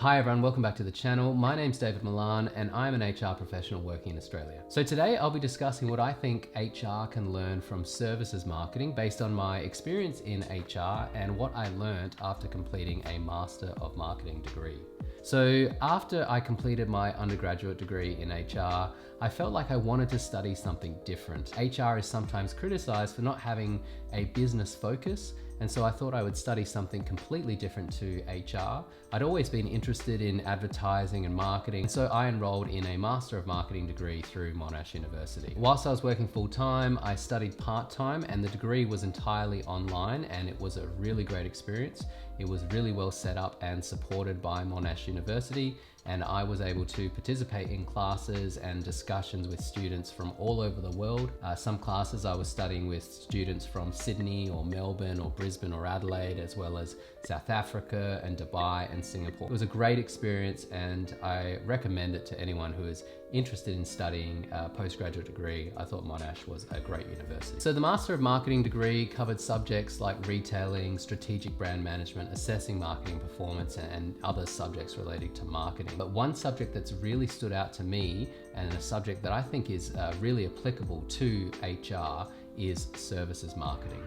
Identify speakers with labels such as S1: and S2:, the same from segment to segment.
S1: Hi everyone, welcome back to the channel. My name's David Milan and I'm an HR professional working in Australia. So today I'll be discussing what I think HR can learn from services marketing based on my experience in HR and what I learned after completing a Master of Marketing degree. So after I completed my undergraduate degree in HR, I felt like I wanted to study something different. HR is sometimes criticized for not having a business focus, and so I thought I would study something completely different to HR. I'd always been interested in advertising and marketing, so I enrolled in a Master of Marketing degree through Monash University. Whilst I was working full-time, I studied part-time, and the degree was entirely online, and it was a really great experience. It was really well set up and supported by Monash University, and I was able to participate in classes and discussions with students from all over the world. Some classes I was studying with students from Sydney or Melbourne or Brisbane or Adelaide, as well as South Africa and Dubai and Singapore. It was a great experience and I recommend it to anyone who is interested in studying a postgraduate degree. I thought Monash was a great university. So the Master of Marketing degree covered subjects like retailing, strategic brand management, assessing marketing performance, and other subjects related to marketing. But one subject that's really stood out to me, and a subject that I think is really applicable to HR, is services marketing.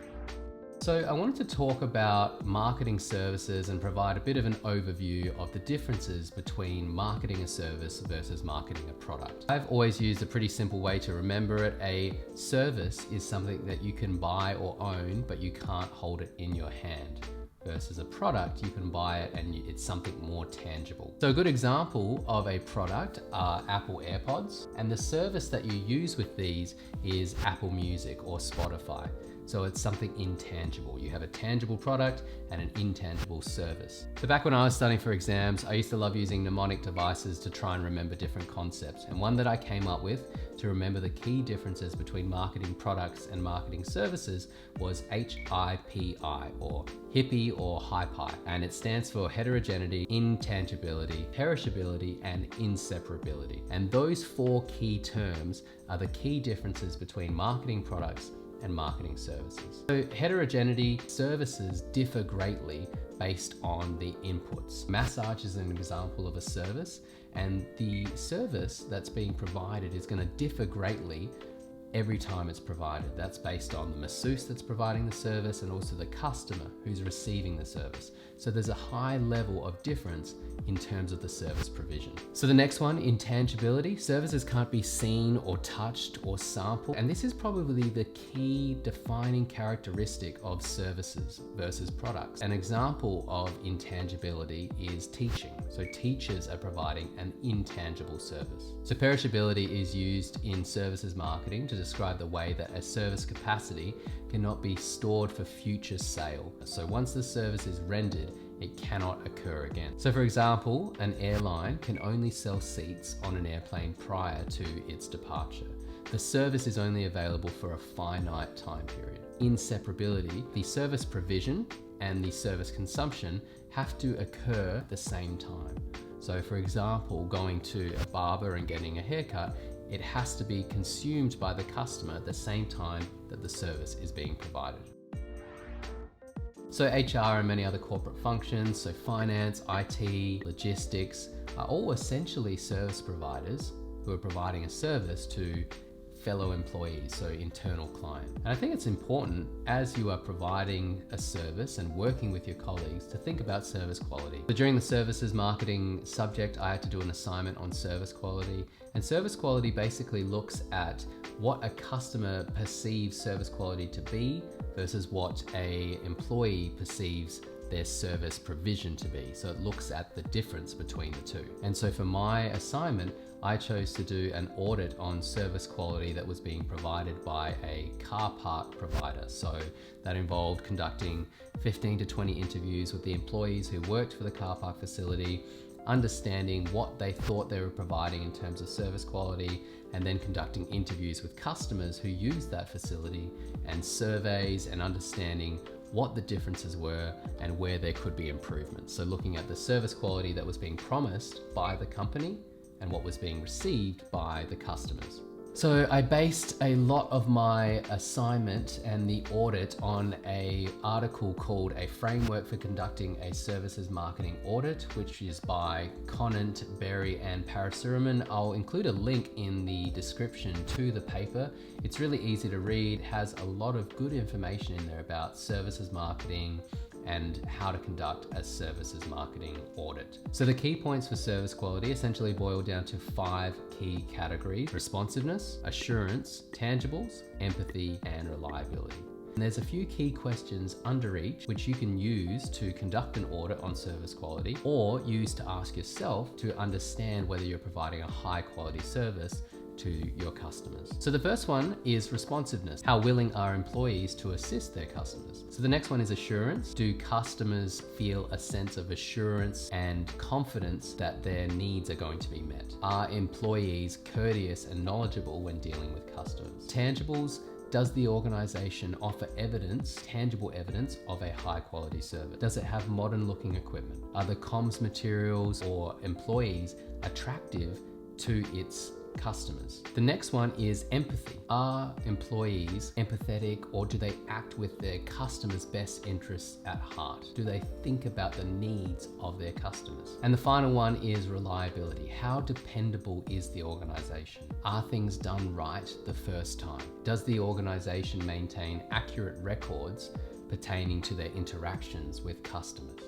S1: So I wanted to talk about marketing services and provide a bit of an overview of the differences between marketing a service versus marketing a product. I've always used a pretty simple way to remember it. A service is something that you can buy or own, but you can't hold it in your hand. Versus a product, you can buy it and it's something more tangible. So a good example of a product are Apple AirPods, and the service that you use with these is Apple Music or Spotify. So it's something intangible. You have a tangible product and an intangible service. So back when I was studying for exams, I used to love using mnemonic devices to try and remember different concepts. And one that I came up with to remember the key differences between marketing products and marketing services was HIPI, or hippie or HIPI. And it stands for heterogeneity, intangibility, perishability, and inseparability. And those four key terms are the key differences between marketing products and marketing services. So heterogeneity, services differ greatly based on the inputs. Massage is an example of a service, and the service that's being provided is going to differ greatly every time it's provided. That's based on the masseuse that's providing the service and also the customer who's receiving the service. So there's a high level of difference in terms of the service provision. So the next one, intangibility. Services can't be seen or touched or sampled. And this is probably the key defining characteristic of services versus products. An example of intangibility is teaching. So teachers are providing an intangible service. So perishability is used in services marketing to describe the way that a service capacity cannot be stored for future sale. So once the service is rendered, it cannot occur again. So for example, an airline can only sell seats on an airplane prior to its departure. The service is only available for a finite time period. Inseparability, the service provision and the service consumption have to occur at the same time. So for example, going to a barber and getting a haircut, it has to be consumed by the customer at the same time that the service is being provided. So HR and many other corporate functions, so finance, IT, logistics, are all essentially service providers who are providing a service to fellow employees, so internal client. And I think it's important as you are providing a service and working with your colleagues to think about service quality. So during the services marketing subject, I had to do an assignment on service quality, and service quality basically looks at what a customer perceives service quality to be versus what an employee perceives their service provision to be. So it looks at the difference between the two. And so for my assignment, I chose to do an audit on service quality that was being provided by a car park provider. So that involved conducting 15 to 20 interviews with the employees who worked for the car park facility, understanding what they thought they were providing in terms of service quality, and then conducting interviews with customers who used that facility and surveys and understanding what the differences were and where there could be improvements. So looking at the service quality that was being promised by the company and what was being received by the customers. So I based a lot of my assignment and the audit on an article called A Framework for Conducting a Services Marketing Audit, which is by Conant, Berry and Parasureman. I'll include a link in the description to the paper. It's really easy to read, has a lot of good information in there about services marketing and how to conduct a services marketing audit. So the key points for service quality essentially boil down to 5 key categories: responsiveness, assurance, tangibles, empathy, and reliability. And there's a few key questions under each which you can use to conduct an audit on service quality, or use to ask yourself to understand whether you're providing a high quality service to your customers. So the first one is responsiveness. How willing are employees to assist their customers? So the next one is assurance. Do customers feel a sense of assurance and confidence that their needs are going to be met? Are employees courteous and knowledgeable when dealing with customers? Tangibles. Does the organization offer evidence, tangible evidence of a high quality service? Does it have modern looking equipment? Are the comms materials or employees attractive to its customers? The next one is empathy. Are employees empathetic, or do they act with their customers' best interests at heart? Do they think about the needs of their customers? And the final one is reliability. How dependable is the organization? Are things done right the first time? Does the organization maintain accurate records pertaining to their interactions with customers?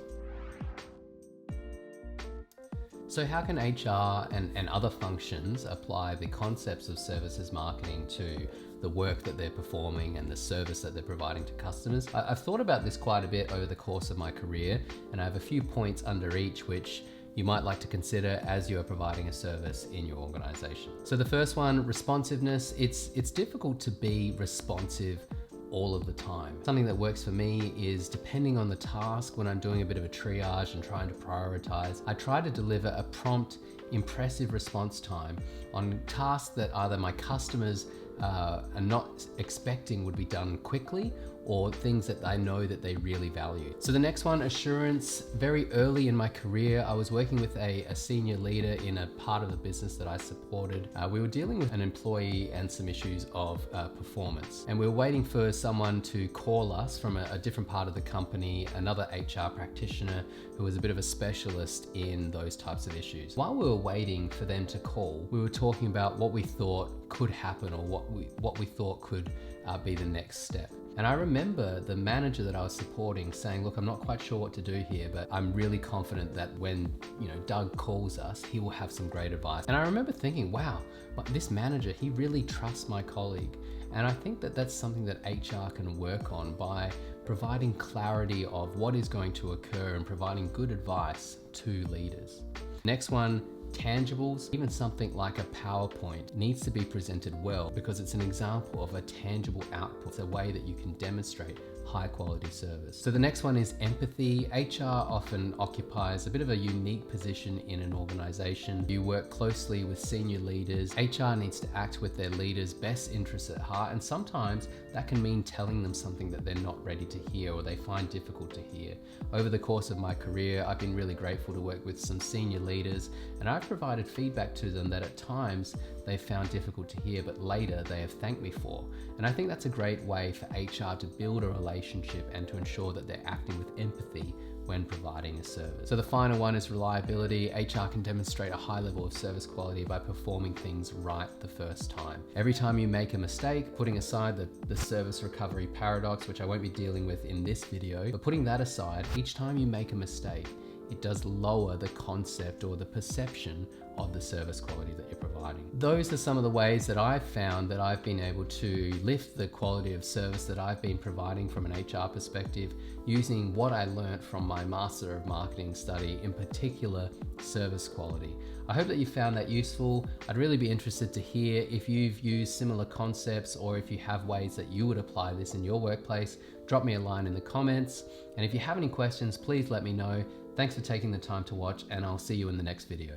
S1: So how can HR and other functions apply the concepts of services marketing to the work that they're performing and the service that they're providing to customers? I've thought about this quite a bit over the course of my career, and I have a few points under each which you might like to consider as you are providing a service in your organization. So the first one, responsiveness. It's difficult to be responsive all of the time. Something that works for me is, depending on the task, when I'm doing a bit of a triage and trying to prioritize, I try to deliver a prompt, impressive response time on tasks that either my customers are not expecting would be done quickly, or things that I know that they really value. So the next one, assurance. Very early in my career, I was working with a senior leader in a part of the business that I supported. We were dealing with an employee and some issues of performance. And we were waiting for someone to call us from a different part of the company, another HR practitioner who was a bit of a specialist in those types of issues. While we were waiting for them to call, we were talking about what we thought could happen, or what we thought could be the next step. And I remember the manager that I was supporting saying, look, I'm not quite sure what to do here, but I'm really confident that when Doug calls us, he will have some great advice. And I remember thinking, wow, this manager, he really trusts my colleague. And I think that that's something that HR can work on by providing clarity of what is going to occur and providing good advice to leaders. Next one, tangibles. Even something like a PowerPoint needs to be presented well, because it's an example of a tangible output. It's a way that you can demonstrate high quality service. So the next one is empathy. HR often occupies a bit of a unique position in an organization. You work closely with senior leaders. HR needs to act with their leaders' best interests at heart, and sometimes that can mean telling them something that they're not ready to hear or they find difficult to hear. Over the course of my career, I've been really grateful to work with some senior leaders, and I've provided feedback to them that at times they found difficult to hear, but later they have thanked me for. And I think that's a great way for HR to build a relationship and to ensure that they're acting with empathy when providing a service. So the final one is reliability. HR can demonstrate a high level of service quality by performing things right the first time. Every time you make a mistake, putting aside the service recovery paradox, which I won't be dealing with in this video, but putting that aside, each time you make a mistake, it does lower the concept or the perception of the service quality that you're providing. Those are some of the ways that I've found that I've been able to lift the quality of service that I've been providing from an HR perspective, using what I learned from my Master of Marketing study, in particular service quality. I hope that you found that useful. I'd really be interested to hear if you've used similar concepts, or if you have ways that you would apply this in your workplace. Drop me a line in the comments. And if you have any questions, please let me know. Thanks for taking the time to watch, and I'll see you in the next video.